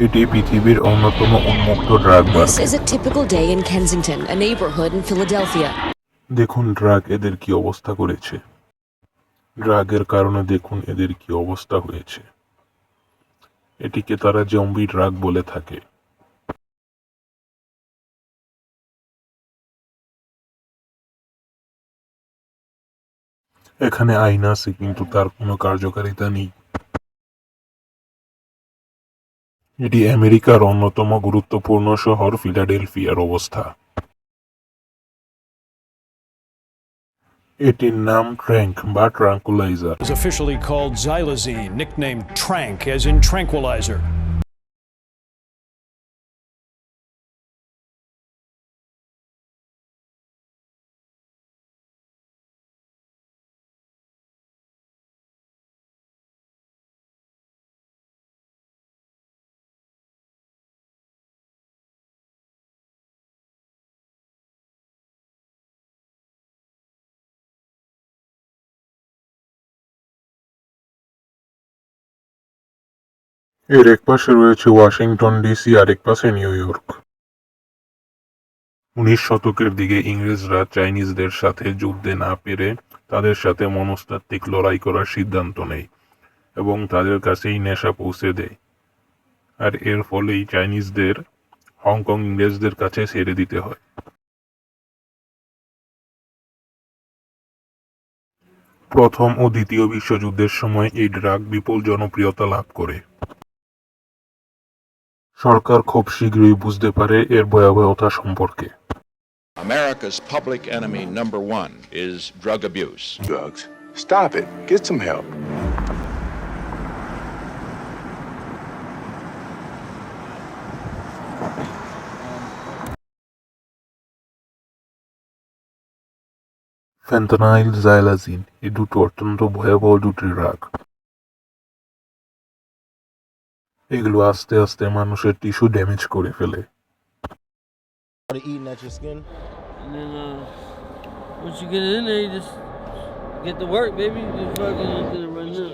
এটি পৃথিবীর অন্যতম উন্মুক্ত drug This market. is a typical day in Kensington, a neighborhood in Philadelphia. দেখুন ড্রাগ এদের কি অবস্থা করেছে। ড্রাগের কারণে দেখুন এদের কি অবস্থা হয়েছে। এটিকে তারা জম্বি ড্রাগ বলে থাকে। এখানে আইন আছে কিন্তু তার কোনো কার্যকারিতা নেই। এটি আমেরিকার অন্যতম গুরুত্বপূর্ণ শহর ফিলাডেলফিয়ার অবস্থা। এটির নাম ট্র্যাঙ্ক বা tranquilliser. Is officially called xylazine, nicknamed Trank, as in tranquilizer. এর এক পাশে রয়েছে ওয়াশিংটন ডিসি, আরেক পাশে নিউ ইয়র্ক। 19 শতকের দিকে ইংরেজরা চাইনিজদের সাথে যুদ্ধে না পেরে তাদের সাথে মনস্তাত্ত্বিক লড়াই করার সিদ্ধান্ত নেয় এবং তাদের কাছেই নেশা পৌঁছে দেয়। আর এর ফলেই চাইনিজদের হংকং ইংরেজদের কাছে ছেড়ে দিতে হয়। প্রথম ও দ্বিতীয় বিশ্বযুদ্ধের সময় এই ড্রাগ বিপুল জনপ্রিয়তা লাভ করে। সরকার খুব শীঘ্রই বুঝতে পারে এর ভয়াবহতা সম্পর্কে। America's public enemy number one is drug abuse. Drugs. Stop it. Get some help. Fentanyl, xylazine এই দুটো অত্যন্ত ভয়াবহ দুটি ড্রাগ। এগুলো আস্তে আস্তে মানুষের টিস্যু ড্যামেজ করে ফেলে। Eating at your skin. And then once you get it in there, you just get to work, baby. You fucking get it right now.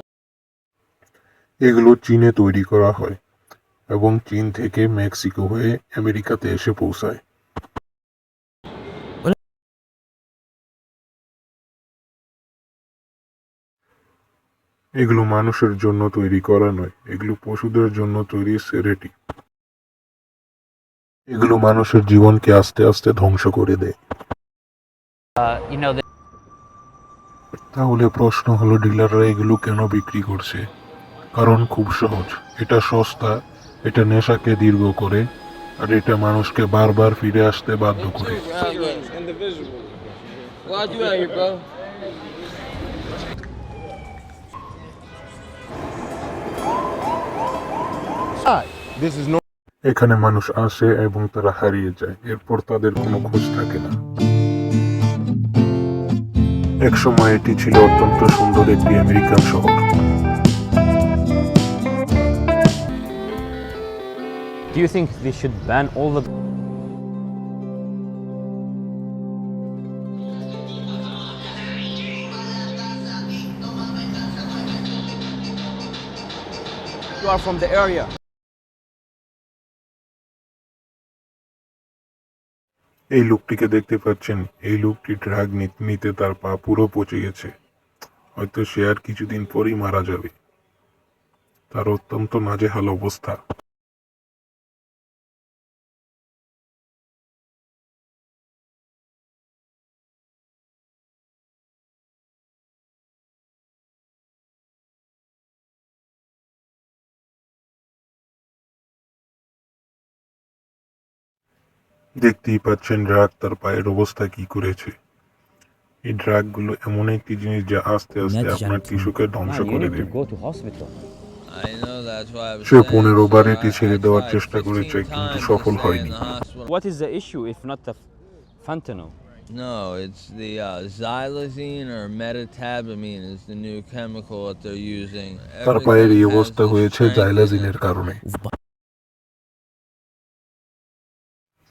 এগুলো চীনে তৈরি করা হয় এবং চীন থেকে মেক্সিকো হয়ে আমেরিকাতে এসে পৌঁছায়। এগুলো মানুষের জন্য তৈরি করা নয়, এগুলো পশুদের জন্য তৈরি সেডেটিভ। এগুলো মানুষের জীবনকে আস্তে আস্তে ধ্বংস করে দেয়। তাহলে প্রশ্ন হলো ডিলাররা এগুলো কেন বিক্রি করছে? কারণ খুব সহজ, এটা সস্তা, এটা নেশাকে দীর্ঘ করে, আর এটা মানুষকে বারবার ফিরে আসতে বাধ্য করে। Why'd you out here, bro? This is no. এখানে মানুষ আসে এবং তারা হারিয়ে যায়, এরপর তাদের কোনো খোঁজ থাকে না। একসময় এটি ছিল অত্যন্ত সুন্দর একটি আমেরিকান শহর। Do you think they should ban all the You are from the area. এই লোকটিকে দেখতে পাচ্ছেন, এই লোকটি ড্রাগ নিতে তার পা পুরো পচে গেছে। হয়তো সে আর কিছুদিন পরই মারা যাবে। তার অত্যন্ত নাজেহাল অবস্থা। দেখতেই পাচ্ছেন ড্রাগ তার পায়ের অবস্থা কি করেছে। এই ড্রাগগুলো এমন একটি জিনিস যা আস্তে আস্তে আপনার টিস্যুকে ধ্বংস Man, you করে need to দেবে। go to hospital. I know that's why I was say saying, 15 bar sir, এটি I ছেড়ে দেওয়ার tried চেষ্টা 15 করেছে কিন্তু times to সফল stay হয়নি। in the hospital. What is the issue if not the fentanyl? No, it's the xylazine or metatabamine is the new chemical that they're using. তার পায়ের এই Everything has অবস্থা this হয়েছে strength in জাইলাজিনের it. কারণে।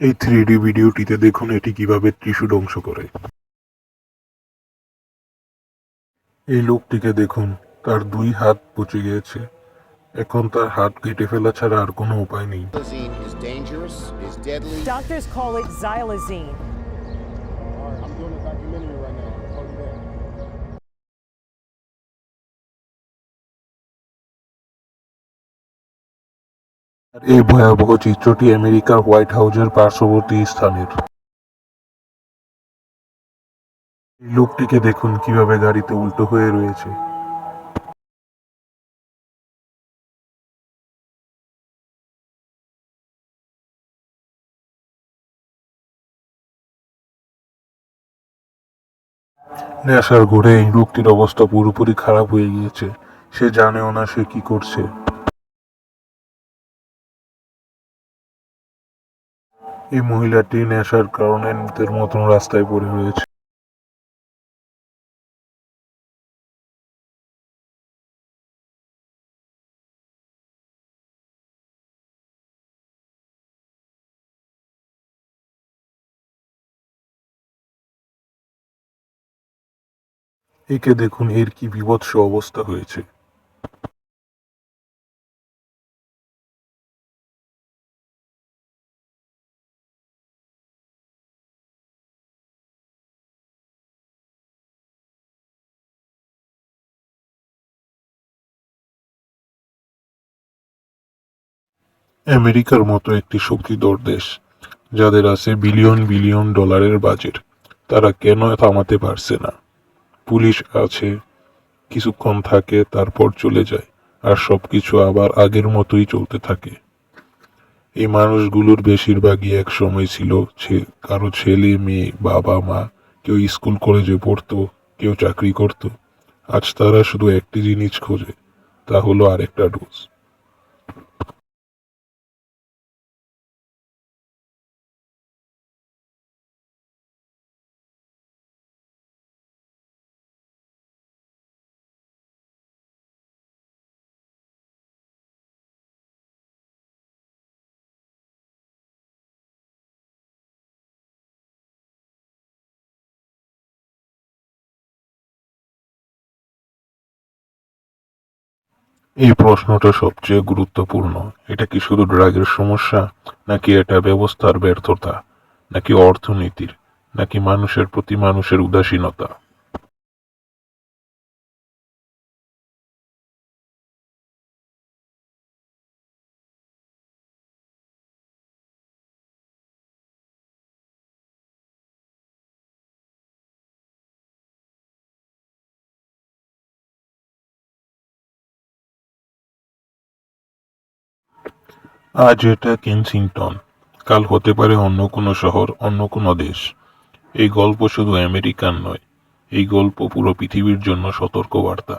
এই 3D ভিডিওটিতে দেখুন এটি কিভাবে টিস্যু ধ্বংস করে। এই লোকটিকে দেখুন, তার 2 হাত পচে গিয়েছে এখন তার হাত কেটে ফেলা ছাড়া আর কোনো উপায় নেই। Xylazine is dangerous, is deadly. Doctors call it xylazine. All right, I'm doing a documentary right now. I'll call you back. আর এই ভয়াবহ চিত্রটি আমেরিকার হোয়াইট হাউসের পার্শ্ববর্তী স্থানের। এই লোকটিকে দেখুন কিভাবে গাড়িতে উল্টো হয়ে রয়েছে। নেশার ঘোরে এই লোকটির অবস্থা পুরোপুরি খারাপ হয়ে গিয়েছে। সে জানেও না সে কি করছে। এই মহিলাটি নেশার কারণে মৃতের মতন রাস্তায় পড়ে রয়েছে। একে দেখুন, এর কি বীভৎস অবস্থা হয়েছে। আমেরিকার মতো একটি শক্তিধর দেশ, যাদের আছে বিলিয়ন বিলিয়ন ডলারের বাজেট, তারা কেন থামাতে পারছে না? পুলিশ আছে, কিছুক্ষণ থাকে, তারপর চলে যায়, আর সবকিছু আবার আগের মতোই চলতে থাকে। এই মানুষগুলোর বেশিরভাগই এক সময় ছিল কারো ছেলে মেয়ে, বাবা মা, কেউ স্কুল কলেজে পড়তো, কেউ চাকরি করত। আজ তারা শুধু একটি জিনিস খোঁজে, তা হলো আরেকটা ডোজ। এই প্রশ্নটা সবচেয়ে গুরুত্বপূর্ণ। এটা কি শুধু ড্রাগের সমস্যা, নাকি এটা ব্যবস্থার ব্যর্থতা, নাকি অর্থনীতির, নাকি মানুষের প্রতি মানুষের উদাসীনতা? আজ এটা কেনসিংটন, কাল হতে পারে অন্য কোনো শহর, অন্য কোনো দেশ। এই গল্প শুধু আমেরিকান নয়, এই গল্প পুরো পৃথিবীর জন্য সতর্কবার্তা।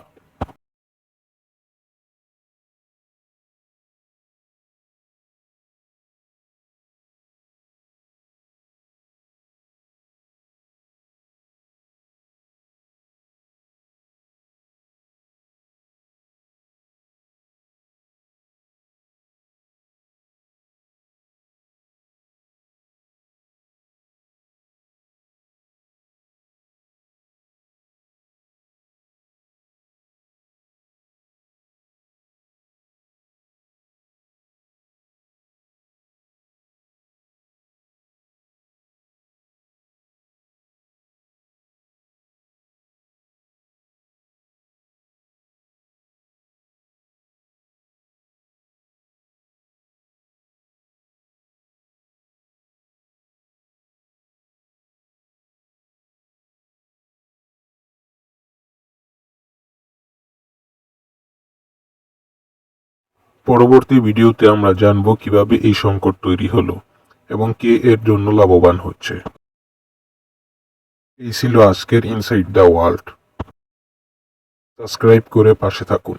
পরবর্তী ভিডিওতে আমরা জানব কিভাবে এই সংকট তৈরি হলো এবং কে এর জন্য লাভবান হচ্ছে। এই ছিল আজকের ইনসাইড দ্য ওয়ার্ল্ড। সাবস্ক্রাইব করে পাশে থাকুন।